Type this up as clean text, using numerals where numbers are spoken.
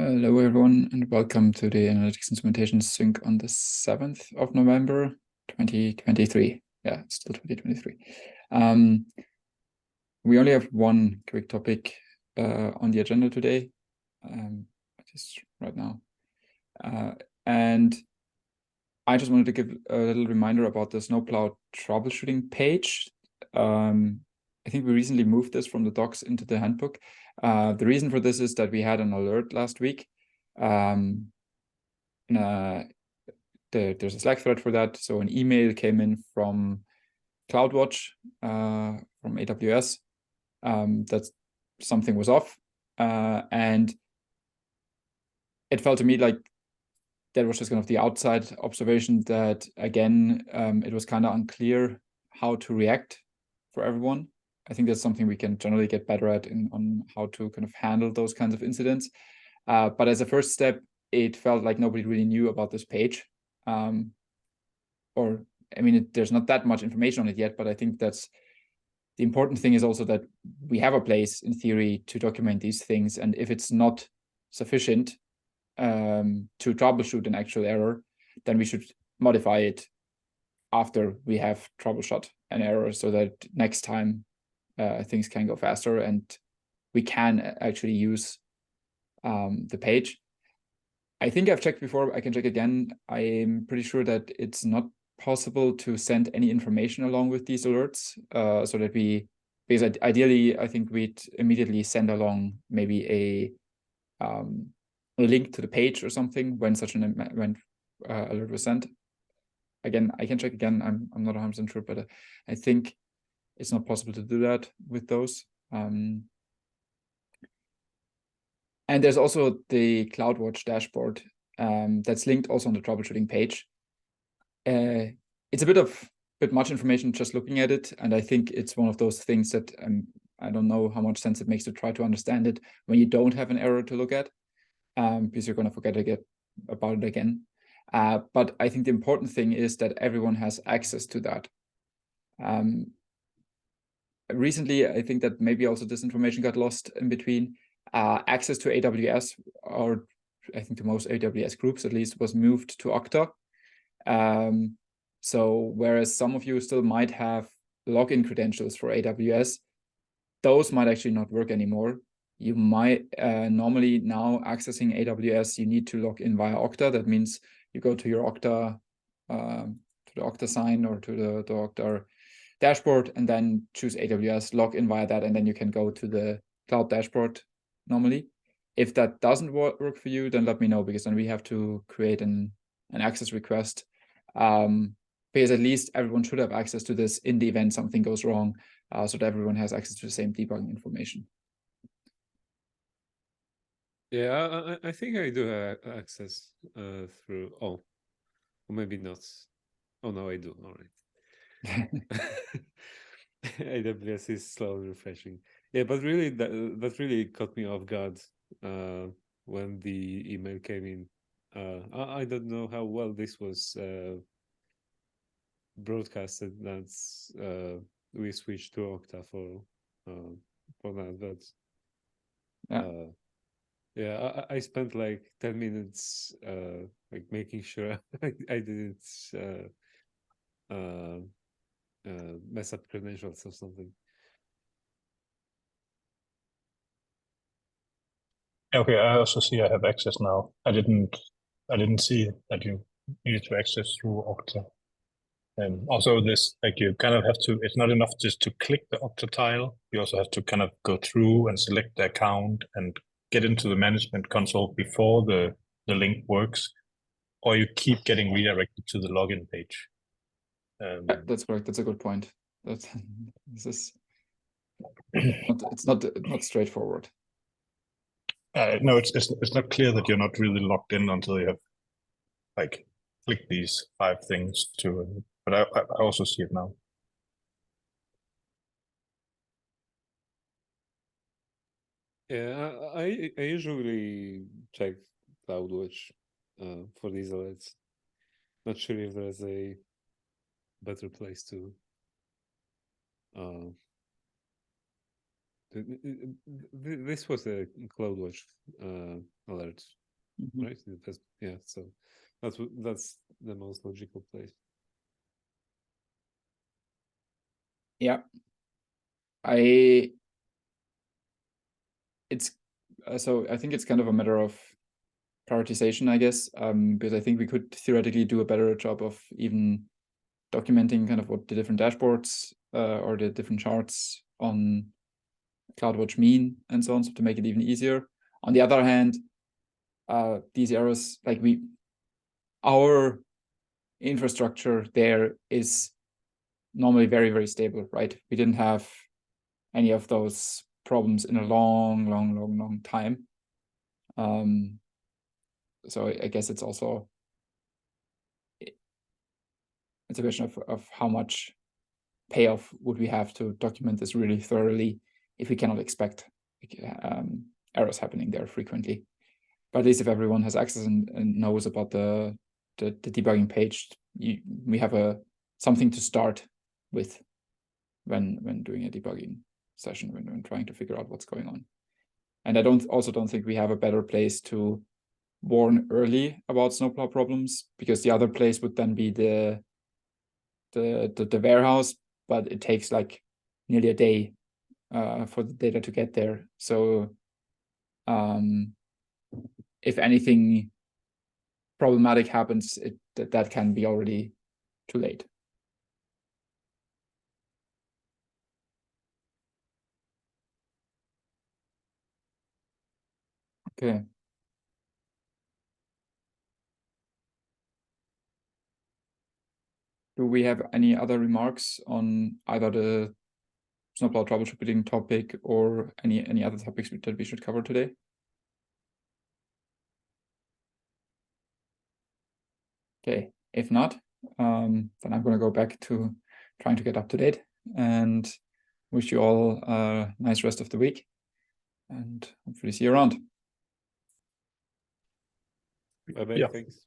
Hello, everyone, and welcome to the Analytics Instrumentation sync on the 7th of November, 2023. Yeah, it's still 2023. We only have one quick topic on the agenda today, just right now. And I just wanted to give a little reminder about the Snowplow troubleshooting page. I think we recently moved this from the docs into the handbook. The reason for this is that we had an alert last week. There's a Slack thread for that. So an email came in from CloudWatch from AWS that something was off. And it felt to me like that was just kind of the outside observation that, again, it was kind of unclear how to react for everyone. I think that's something we can generally get better at on how to kind of handle those kinds of incidents. But as a first step, it felt like nobody really knew about this page. There's not that much information on it yet, but I think that's the important thing is also that we have a place in theory to document these things. And if it's not sufficient to troubleshoot an actual error, then we should modify it after we have troubleshot an error so that next time things can go faster and we can actually use the page. I think I've checked before. I can check again. I'm pretty sure that it's not possible to send any information along with these alerts, so that because ideally, I think we'd immediately send along maybe a link to the page or something when such an alert was sent. Again, I can check again. I'm not 100% sure, but I think it's not possible to do that with those. And there's also the CloudWatch dashboard that's linked also on the troubleshooting page. It's a bit much information just looking at it, and I think it's one of those things that I don't know how much sense it makes to try to understand it when you don't have an error to look at, because you're going to forget about it again. But I think the important thing is that everyone has access to that. Recently, I think that maybe also this information got lost in between. Access to AWS, or I think to most AWS groups at least, was moved to Okta. So whereas some of you still might have login credentials for AWS, those might actually not work anymore. You might normally now accessing AWS, you need to log in via Okta. That means you go to your Okta, to the Okta sign or to the Okta dashboard, and then choose AWS, log in via that, and then you can go to the cloud dashboard normally. If that doesn't work for you, then let me know, because then we have to create an access request, because at least everyone should have access to this in the event something goes wrong, so that everyone has access to the same debugging information. Yeah, I think I do have access through, or maybe not. Oh, no, I do. All right. AWS is slowly refreshing. Yeah, but really, that really caught me off guard when the email came in. I don't know how well this was broadcasted. That's we switched to Okta for that, but Yeah. yeah, I spent like 10 minutes like making sure I didn't mess up credentials or something. Okay, I also see I have access now. I didn't see that you needed to access through Okta. Also, this, like, you kind of have to, it's not enough just to click the Okta tile. You also have to kind of go through and select the account and get into the management console before the link works, or you keep getting redirected to the login page. Yeah, that's correct. That's a good point. This is it's not straightforward. No, it's not clear that you're not really logged in until you have like clicked these 5 things to. But I also see it now. Yeah, I usually check CloudWatch for these alerts. Not sure if there's a better place to This was a CloudWatch alert, Mhm. right? Yeah, so that's the most logical place. Yeah, so I think it's kind of a matter of prioritization, I guess, because I think we could theoretically do a better job of even documenting kind of what the different dashboards or the different charts on CloudWatch mean and so on, so to make it even easier. On the other hand, these errors, like our infrastructure there is normally very, very stable, right? We didn't have any of those problems in a long time. So I guess it's also, it's a question of how much payoff would we have to document this really thoroughly if we cannot expect errors happening there frequently. But at least if everyone has access and knows about the debugging page, we have something to start with when doing a debugging session, when trying to figure out what's going on. And I also don't think we have a better place to warn early about snowplow problems, because the other place would then be the warehouse, but it takes like nearly a day for the data to get there. So if anything problematic happens, that can be already too late. Okay. Do we have any other remarks on either the snowplow troubleshooting topic or any other topics that we should cover today? Okay, if not, then I'm going to go back to trying to get up to date and wish you all a nice rest of the week and hopefully see you around. Bye-bye, Yeah. thanks.